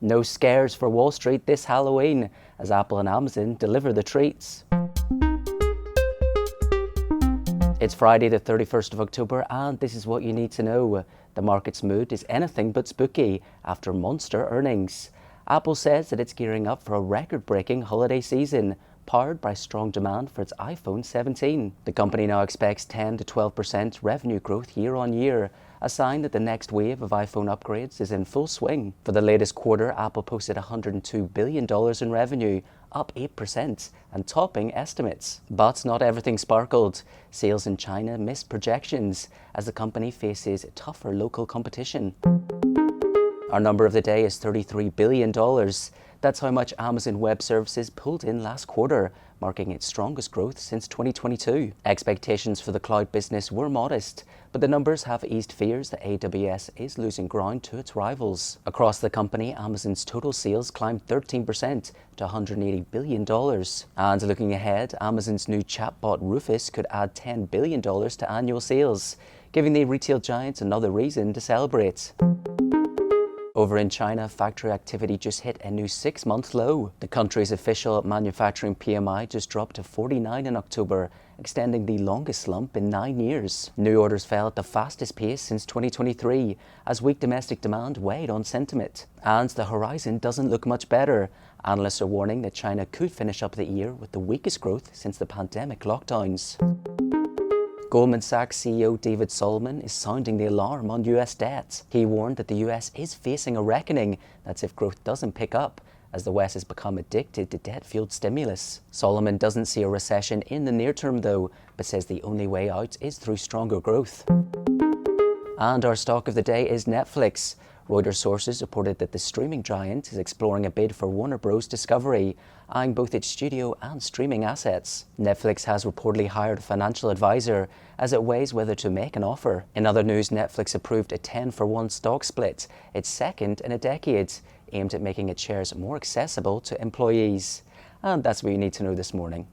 No scares for Wall Street this Halloween as Apple and Amazon deliver the treats. It's Friday the 31st of October and this is what you need to know. The market's mood is anything but spooky after monster earnings. Apple says that it's gearing up for a record-breaking holiday season, powered by strong demand for its iPhone 17. The company now expects 10 to 12% revenue growth year on year, a sign that the next wave of iPhone upgrades is in full swing. For the latest quarter, Apple posted $102 billion in revenue, up 8% and topping estimates. But not everything sparkled. Sales in China missed projections as the company faces tougher local competition. Our number of the day is $33 billion. That's how much Amazon Web Services pulled in last quarter, marking its strongest growth since 2022. Expectations for the cloud business were modest, but the numbers have eased fears that AWS is losing ground to its rivals. Across the company, Amazon's total sales climbed 13% to $180 billion. And looking ahead, Amazon's new chatbot Rufus could add $10 billion to annual sales, giving the retail giant another reason to celebrate. Over in China, factory activity just hit a new 6-month low. The country's official manufacturing PMI just dropped to 49 in October, extending the longest slump in 9 years. New orders fell at the fastest pace since 2023, as weak domestic demand weighed on sentiment. And the horizon doesn't look much better. Analysts are warning that China could finish up the year with the weakest growth since the pandemic lockdowns. Goldman Sachs CEO David Solomon is sounding the alarm on US debt. He warned that the US is facing a reckoning that's if growth doesn't pick up, as the West has become addicted to debt-fueled stimulus. Solomon doesn't see a recession in the near term though, but says the only way out is through stronger growth. And our stock of the day is Netflix. Reuters sources reported that the streaming giant is exploring a bid for Warner Bros. Discovery, eyeing both its studio and streaming assets. Netflix has reportedly hired a financial advisor as it weighs whether to make an offer. In other news, Netflix approved a 10-for-1 stock split, its second in a decade, aimed at making its shares more accessible to employees. And that's what you need to know this morning.